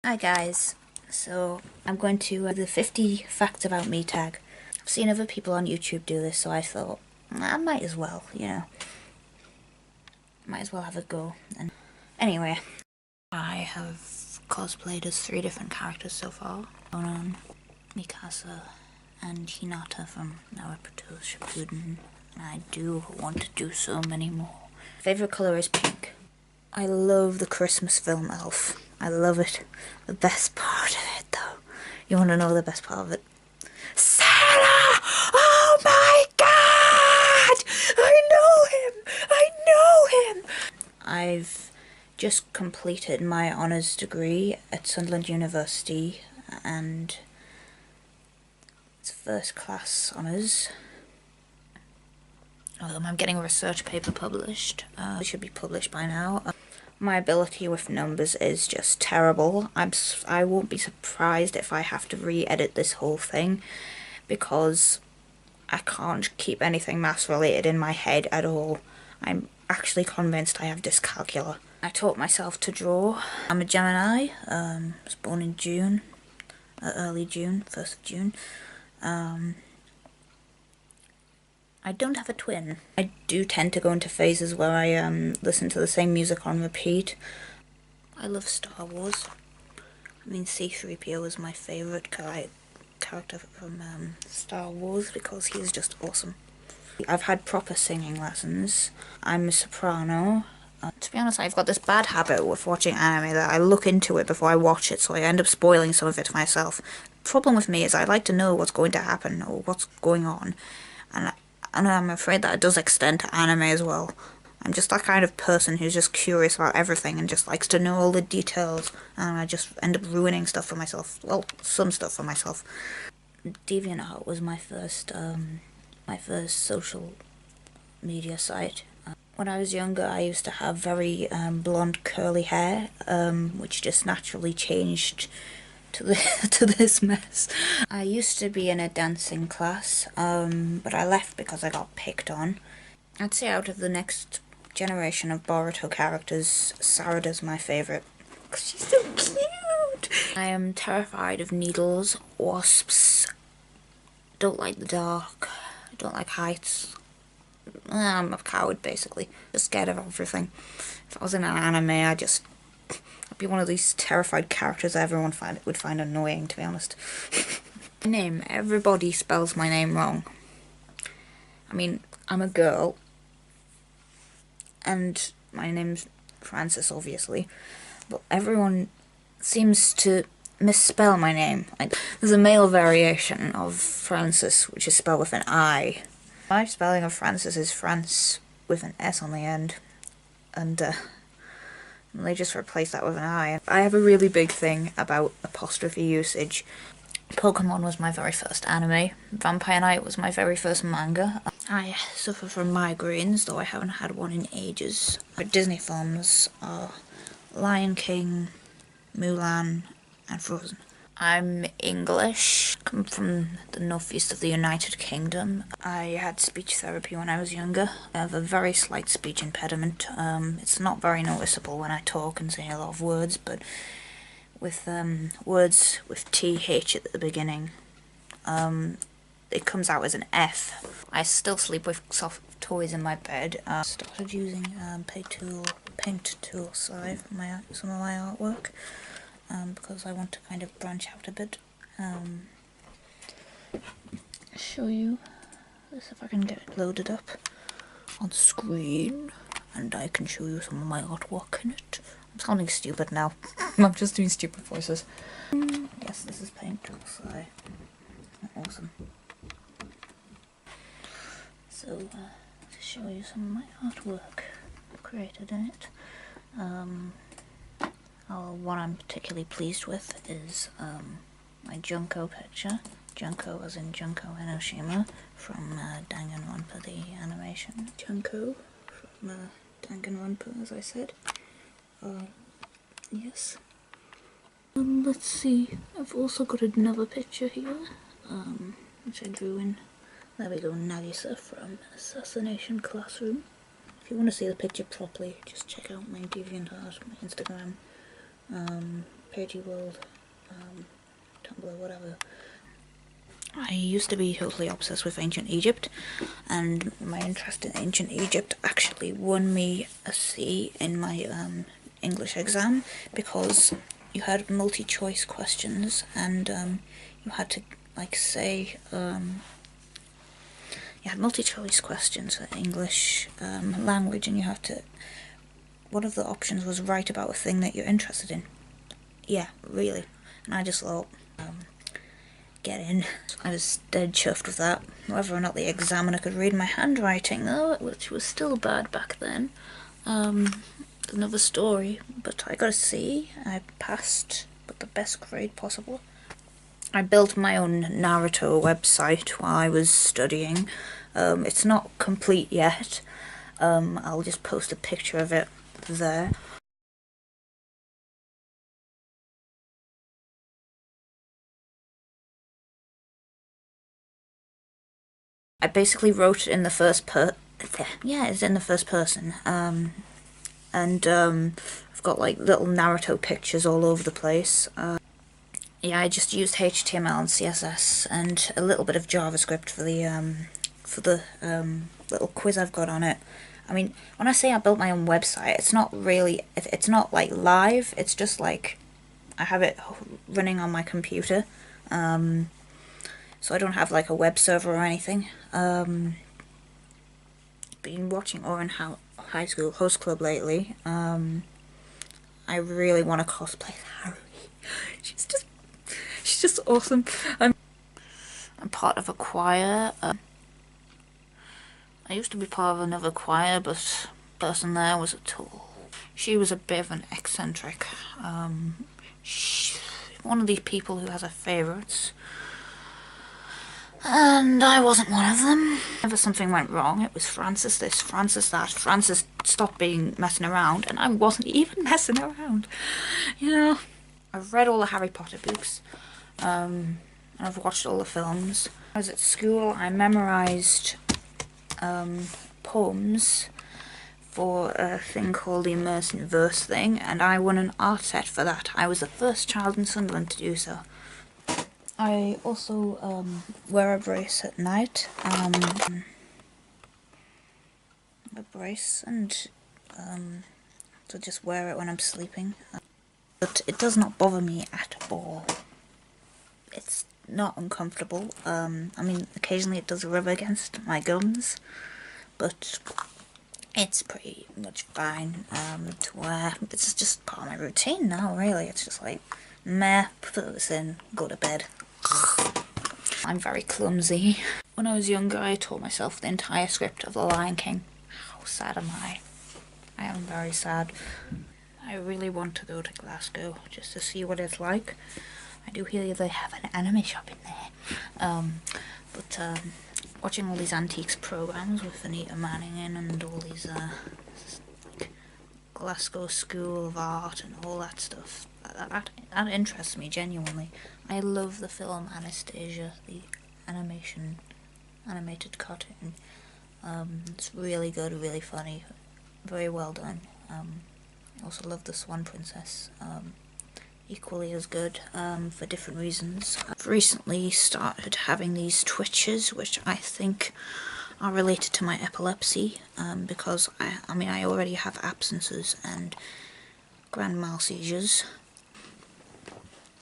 Hi guys, so I'm going to the 50 facts about me tag. I've seen other people on YouTube do this, so I thought I might as well, might as well have a go. And anyway, I have cosplayed as 3 different characters so far. Conan, Mikasa, and Hinata from Naruto Shippuden, and I do want to do so many more. Favorite color is pink. I love the Christmas film Elf. I love it. The best part of it, though. You want to know the best part of it? Santa! Oh my god! I know him! I know him! I've just completed my honours degree at Sunderland University, and it's first class honours. I'm getting a research paper published. It should be published by now. My ability with numbers is just terrible. I won't be surprised if I have to re-edit this whole thing, because I can't keep anything maths related in my head at all. I'm actually convinced I have dyscalculia. I taught myself to draw. I'm a Gemini. Was born in June, early June, 1st of June. I don't have a twin. I do tend to go into phases where I listen to the same music on repeat. I love Star Wars. I mean, C-3PO is my favourite character from Star Wars because he's just awesome. I've had proper singing lessons. I'm a soprano. To be honest, I've got this bad habit with watching anime that I look into it before I watch it, so I end up spoiling some of it myself. The problem with me is I like to know what's going to happen or what's going on, and I'm afraid that it does extend to anime as well. I'm just that kind of person who's just curious about everything and just likes to know all the details, and I just end up ruining stuff for myself. Well, some stuff for myself. DeviantArt was my first social media site. When I was younger, I used to have very blonde curly hair, which just naturally changed to this mess. I used to be in a dancing class, but I left because I got picked on. I'd say out of the next generation of Boruto characters, Sarada's my favourite, because she's so cute! I am terrified of needles, wasps, don't like the dark, don't like heights. I'm a coward, basically. Just scared of everything. If I was in an anime, I'd be one of these terrified characters everyone would find annoying, to be honest. My name, everybody spells my name wrong. I mean, I'm a girl, and my name's Frances, obviously, but everyone seems to misspell my name. There's a male variation of Frances, which is spelled with an I. My spelling of Frances is France with an S on the end, and they just replaced that with an I. I have a really big thing about apostrophe usage. Pokemon was my very first anime. Vampire Knight was my very first manga. I suffer from migraines, though I haven't had one in ages. Disney films are Lion King, Mulan, and Frozen. I'm English, come from the northeast of the United Kingdom. I had speech therapy when I was younger. I have a very slight speech impediment. It's not very noticeable when I talk and say a lot of words, but with words with TH at the beginning, it comes out as an F. I still sleep with soft toys in my bed. Started using paint tool for some of my artwork. Because I want to kind of branch out a bit. Show you this if I can get it loaded up on screen, and I can show you some of my artwork in it. I'm sounding stupid now. I'm just doing stupid voices. Yes, this is paint tool, so awesome. So, to show you some of my artwork I've created in it. One I'm particularly pleased with is my Junko picture. Junko as in Junko Enoshima from Danganronpa, the animation. Junko from Danganronpa, as I said. Yes. Let's see, I've also got another picture here, which I drew in. There we go, Nagisa from Assassination Classroom. If you want to see the picture properly, just check out my DeviantArt, my Instagram. Pagey World, Tumblr, whatever. I used to be totally obsessed with ancient Egypt, and my interest in ancient Egypt actually won me a C in my English exam, because you had multi-choice questions, and you had to like say you had multi-choice questions for English language, and you have to, one of the options was write about a thing that you're interested in. Yeah, really. And I just thought, get in. I was dead chuffed with that. Whether or not the examiner could read my handwriting, though, which was still bad back then, another story. But I got a C. I passed with the best grade possible. I built my own Naruto website while I was studying. It's not complete yet. I'll just post a picture of it there. I basically wrote it in the it's in the first person. And I've got like little Naruto pictures all over the place. Yeah, I just used HTML and CSS and a little bit of JavaScript for the little quiz I've got on it. I mean, when I say I built my own website, it's not really, it's not like live, it's just like I have it running on my computer. So I don't have like a web server or anything. Been watching Oran High School Host Club lately. I really want to cosplay Harry. She's just awesome. I'm part of a choir. I used to be part of another choir, but the person there was a tool. She was a bit of an eccentric. One of these people who has her favourites. And I wasn't one of them. Whenever something went wrong, it was Francis this, Francis that. Francis stopped being messing around, and I wasn't even messing around. You know, I've read all the Harry Potter books. And I've watched all the films. When I was at school, I memorised poems for a thing called the Immersive Verse thing, and I won an art set for that. I was the first child in Sunderland to do so. I also wear a brace at night. A brace, and to just wear it when I'm sleeping. But it does not bother me at all. It's not uncomfortable. I mean, occasionally it does rub against my gums, but it's pretty much fine to wear. It's just part of my routine now, really. It's just like, meh, put this in, go to bed. I'm very clumsy. When I was younger, I taught myself the entire script of The Lion King. How sad am I? I am very sad. I really want to go to Glasgow just to see what it's like. I do hear they have an anime shop in there. But watching all these antiques programs with Anita Manning in, and all these like Glasgow School of Art and all that stuff, that interests me genuinely. I love the film Anastasia, the animated cartoon. It's really good, really funny, very well done. I also love the Swan Princess. Equally as good, for different reasons. I've recently started having these twitches, which I think are related to my epilepsy, because I mean I already have absences and grand mal seizures.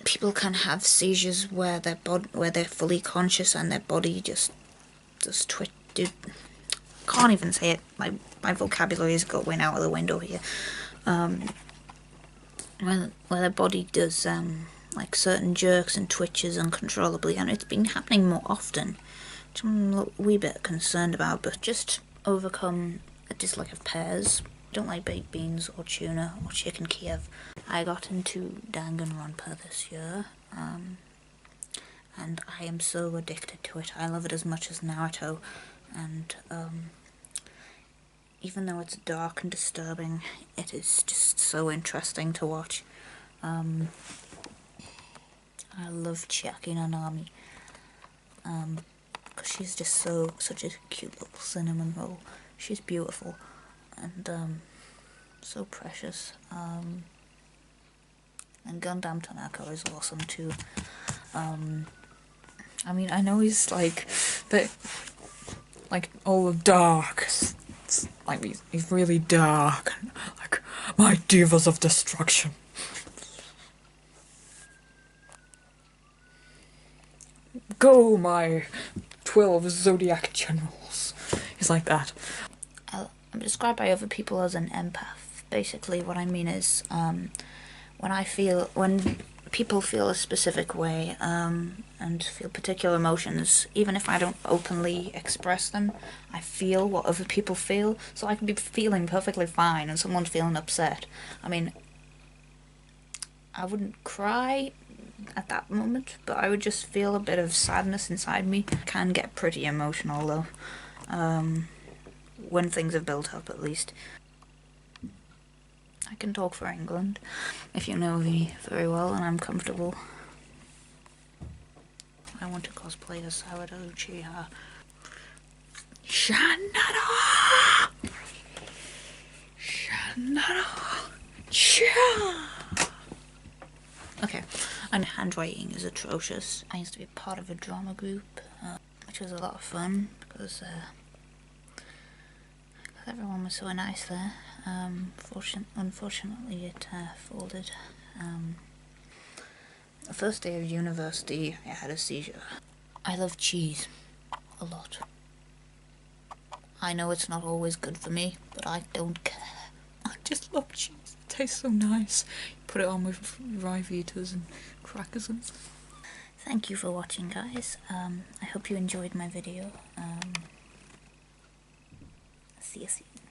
People can have seizures where they're fully conscious and their body just twitch. Can't even say it. My vocabulary is going out of the window here. Where their body does like certain jerks and twitches uncontrollably, and it's been happening more often, which I'm a wee bit concerned about. But just overcome a dislike of pears. I don't like baked beans or tuna or chicken Kiev. I got into Danganronpa this year, and I am so addicted to it. I love it as much as Naruto, and even though it's dark and disturbing, it is just so interesting to watch. I love Chiaki Nanami, because she's just such a cute little cinnamon roll. She's beautiful, and so precious. And Gundam Tanaka is awesome too. I mean, I know he's like all dark. It's like he's really dark. Like my divas of destruction. Go, my 12 zodiac generals. He's like that. I'm described by other people as an empath. Basically, what I mean is, when people feel a specific way, and feel particular emotions, even if I don't openly express them, I feel what other people feel. So I can be feeling perfectly fine and someone's feeling upset. I mean, I wouldn't cry at that moment, but I would just feel a bit of sadness inside me. I can get pretty emotional though, when things have built up at least. I can talk for England, if you know me very well and I'm comfortable. I want to cosplay as Sourdough Uchiha. Shanada! Shanada! Cha! Okay, and handwriting is atrocious. I used to be part of a drama group, which was a lot of fun because everyone was so nice there. Unfortunately, it folded. The first day of university, I had a seizure. I love cheese a lot. I know it's not always good for me, but I don't care. I just love cheese. It tastes so nice. You put it on with rye vitas and crackers and stuff. Thank you for watching, guys. I hope you enjoyed my video. See you soon.